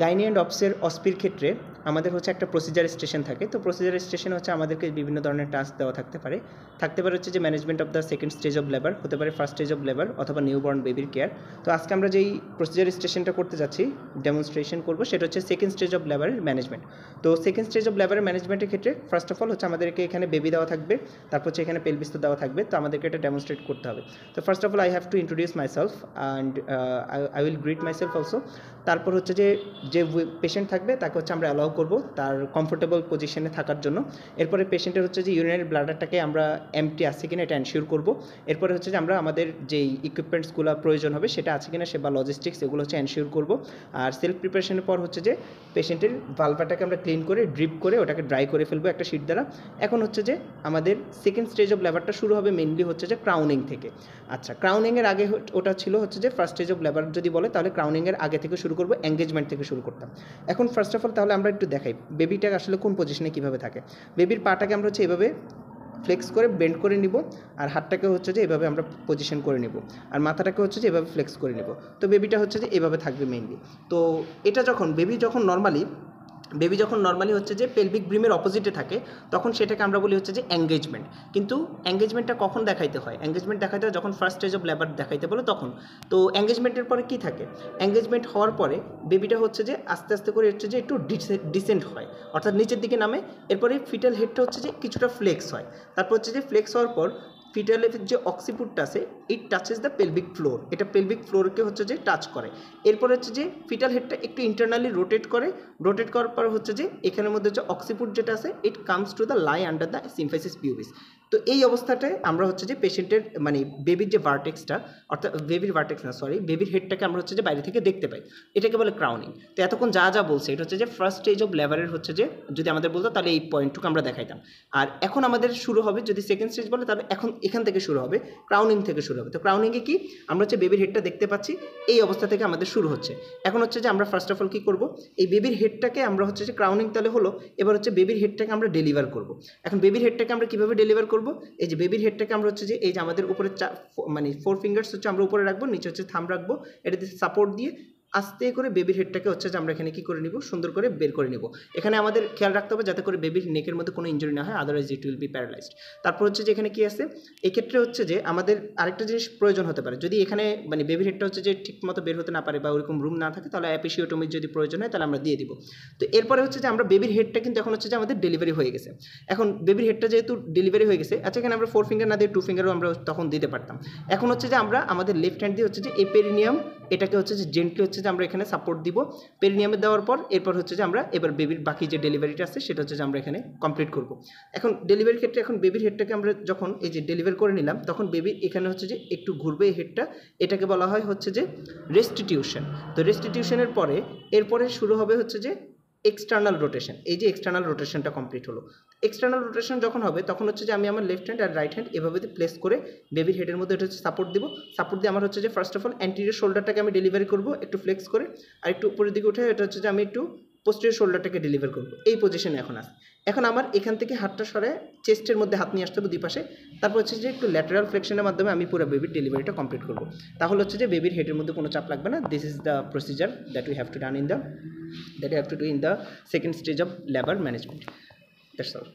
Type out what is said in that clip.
Gynae and অস্পির ক্ষেত্রে আমাদের হচ্ছে একটা প্রসিজার স্টেশন থাকে। তো প্রসিজার স্টেশন হচ্ছে আমাদেরকে বিভিন্ন ধরনের টাস্ক দেওয়া থাকতে পারে হচ্ছে যে management of the second stage of labour, হতে পারে ফার্স্ট স্টেজ অফ লেবার অথবা নিউবর্ন বেবির কেয়ার। তো আজকে আমরা যেই প্রসিজার স্টেশনটা করতে যাচ্ছি, ডেমনস্ট্রেশন করবো, সেটা হচ্ছে সেকেন্ড স্টেজ অফ লেবারের ম্যানেজমেন্ট। তো সেকেন্ড স্টেজ অফ লেবারের ম্যানেজমেন্টের ক্ষেত্রে ফার্স্ট অফ অল হচ্ছে আমাদেরকে এখানে বেবি দেওয়া থাকবে, তারপর হচ্ছে এখানে পেলভিস দেওয়া থাকবে। তো আমাদেরকে এটা ডেমনস্ট্রেট করতে হবে। তো first of all I have to introduce myself and I will greet myself also. তারপর হচ্ছে যে পেশেন্ট থাকবে তাকে হচ্ছে আমরা অ্যালাউ করবো তার কমফোর্টেবল পজিশনে থাকার জন্য। এরপরে পেশেন্টের হচ্ছে যে ইউরিনারি ব্লাডারটাকে আমরা এমটি আছে কিনা এটা এনশিওর করবো। এরপরে হচ্ছে যে আমরা আমাদের যেই ইকুইপমেন্টসগুলো প্রয়োজন হবে সেটা আছে কিনা, সে বা লজিস্টিক্স, এগুলো হচ্ছে এনশিওর করবো। আর সেলফ প্রিপারেশনের পর হচ্ছে যে পেশেন্টের ভালভাটাকে আমরা ক্লিন করে ড্রিপ করে ওটাকে ড্রাই করে ফেলবো একটা শিট দ্বারা। এখন হচ্ছে যে আমাদের সেকেন্ড স্টেজ অফ লেবারটা শুরু হবে মেনলি হচ্ছে যে ক্রাউনিং থেকে। আচ্ছা, ক্রাউনিংয়ের আগে ওটা ছিল হচ্ছে যে ফার্স্ট স্টেজ অফ লেবার যদি বলে তাহলে ক্রাউনিংয়ের আগে থেকে শুরু করবো, এঙ্গেজমেন্ট থেকে শুরু করতাম। এখন ফার্স্ট অফ অল তাহলে আমরা একটু দেখাই বেবিটা আসলে কোন পজিশনে কীভাবে থাকে। বেবির পাটাকে আমরা হচ্ছে এভাবে ফ্লেক্স করে বেন্ড করে নিব, আর হাতটাকে হচ্ছে যে এভাবে আমরা পজিশন করে নিব, আর মাথাটাকে হচ্ছে যে এভাবে ফ্লেক্স করে নিব। তো বেবিটা হচ্ছে যে এভাবে থাকবে মেইনলি। তো এটা যখন বেবি যখন নর্মালি হচ্ছে যে পেলভিক ব্রিমের অপোজিটে থাকে, তখন সেটাকে আমরা বলি হচ্ছে যে এঙ্গেজমেন্ট। কিন্তু এঙ্গেজমেন্টটা কখন দেখাইতে হয়? এঙ্গেজমেন্ট দেখাইতে হয় যখন ফার্স্ট স্টেজ অফ লেবার দেখাইতে বলে তখন। তো এঙ্গেজমেন্টের পরে কি থাকে? এঙ্গেজমেন্ট হওয়ার পরে বেবিটা হচ্ছে যে আস্তে আস্তে করে হচ্ছে যে একটু ডিসেন্ট হয়, অর্থাৎ নিচের দিকে নামে। এরপরে ফিটাল হেডটা হচ্ছে যে কিছুটা ফ্লেক্স হয়। তারপর হচ্ছে যে ফ্লেক্স হওয়ার পর ফিটালের যে অক্সিপুটটা আছে ইট টাচেস দ্য পেলভিক ফ্লোর, এটা পেলভিক ফ্লোরকে হচ্ছে যে টাচ করে। এরপর হচ্ছে যে ফিটাল হেডটা একটু ইন্টারনালি রোটেট করার পর হচ্ছে যে এখানের মধ্যে যে অক্সিপুট যেটা আছে it comes to the lie under the symphysis pubis. তো এই অবস্থাটায় আমরা হচ্ছে যে পেশেন্টের মানে বেবির যে ভার্টেক্সটা, অর্থাৎ বেবির হেডটাকে আমরা হচ্ছে যে বাইরে থেকে দেখতে পাই, এটাকে বলে ক্রাউনিং। তো এতক্ষণ যা বলছে এটা হচ্ছে যে ফার্স্ট স্টেজ অফ লেবারের হচ্ছে যে যদি আমাদের বলতো তাহলে এই পয়েন্টটুকু আমরা দেখাইতাম। আর এখন আমাদের শুরু হবে, যদি সেকেন্ড স্টেজ বলে তাহলে এখান থেকে শুরু হবে, ক্রাউনিং থেকে শুরু হবে। তো ক্রাউনিংয়ে কি আমরা হচ্ছে বেবির হেডটা দেখতে পাচ্ছি, এই অবস্থা থেকে আমাদের শুরু হচ্ছে। এখন হচ্ছে যে আমরা ফার্স্ট অফ অল কী করবো, এই বেবির হেডটাকে আমরা হচ্ছে যে ক্রাউনিং তাহলে হলো, এবার হচ্ছে বেবির হেডটাকে আমরা ডেলিভার করবো। এখন বেবির হেডটাকে আমরা কীভাবে ডেলিভার করবো? এই যে বেবির হেডটাকে আমরা হচ্ছে যে এই যে আমাদের উপরে 4 ফিঙ্গার্স হচ্ছে আমরা উপরে রাখবো, নিচে হচ্ছে থাম্ব রাখবো, এটাতে সাপোর্ট দিয়ে আস্তে করে বেবির হেডটাকে হচ্ছে যে আমরা এখানে কী করে নিব, সুন্দর করে বের করে নিব। এখানে আমাদের খেয়াল রাখতে হবে যাতে করে বেবির নেকের মধ্যে কোনো ইনজুরি না হয়, otherwise it will be paralysed. তারপর হচ্ছে যে এখানে কী আছে, এক্ষেত্রে হচ্ছে যে আমাদের আরেকটা জিনিস প্রয়োজন হতে পারে, যদি এখানে মানে বেবির হেডটা হচ্ছে যে ঠিকমতো বের হতে না পারে বা ওরকম রুম না থাকে, তাহলে অ্যাপিসিওটমির যদি প্রয়োজন হয় তাহলে আমরা দিয়ে দিব। তো এরপরে হচ্ছে যে আমরা বেবির হেডটা কিন্তু এখন হচ্ছে যে আমাদের ডেলিভারি হয়ে গেছে। এখন বেবির হেডটা যেহেতু ডেলিভারি হয়ে গেছে, আচ্ছা এখানে আমরা 4 ফিঙ্গার না দিয়ে 2 ফিঙ্গারও আমরা তখন দিতে পারতাম। এখন হচ্ছে যে আমরা আমাদের লেফট হ্যান্ড দিয়ে হচ্ছে যে এই পেরিনিয়াম এটাকে হচ্ছে যে জেন্টলি হচ্ছে যে আমরা এখানে সাপোর্ট দিব। পেরিনিয়ামে দেওয়ার পর এরপর হচ্ছে যে আমরা এবার বেবির বাকি যে ডেলিভারিটা আছে সেটা হচ্ছে যে আমরা এখানে কমপ্লিট করব। এখন ডেলিভারির ক্ষেত্রে এখন বেবির হেডটাকে আমরা যখন এই যে ডেলিভার করে নিলাম, তখন বেবির এখানে হচ্ছে যে একটু ঘুরবে এই হেডটা, এটাকে বলা হয় হচ্ছে যে রেস্টিটিউশন। তো রেস্টিটিউশনের পরে এরপরে শুরু হবে হচ্ছে যে এক্সটার্নাল রোটেশন। এই যে এক্সটার্নাল রোটেশনটা কমপ্লিট হলো, এক্সটার্নাল রোটেশন যখন হবে তখন হচ্ছে যে আমি আমার লেফট হ্যান্ড আর রাইট হ্যান্ড এভাবে প্লেস করে বেবির হেডের মধ্যে এটা হচ্ছে সাপোর্ট দিব। সাপোর্ট দিয়ে আমার হচ্ছে যে ফার্স্ট অফ অল অ্যান্টিরিয়র শোল্ডারটাকে আমি ডেলিভারি করবো একটু ফ্লেক্স করে, আর একটু উপরের দিকে উঠে এটা হচ্ছে যে আমি একটু পোস্টেরিয়র শোল্ডারটাকে ডেলিভার করবো। এই পজিশনে এখন আসে। এখন আমার এখান থেকে হাতটা সরে চেস্টের মধ্যে হাত নিয়ে আসতে হবে দুই পাশে। তারপর হচ্ছে যে একটু ল্যাটারাল ফ্লেকশনের মাধ্যমে আমি পুরো বেবির ডেলিভারিটা কমপ্লিট করবো। তাহলে হচ্ছে যে বেবির হেডের মধ্যে কোনো চাপ লাগবে না। This is the procedure that we have to do in the second stage of labour management. That's all.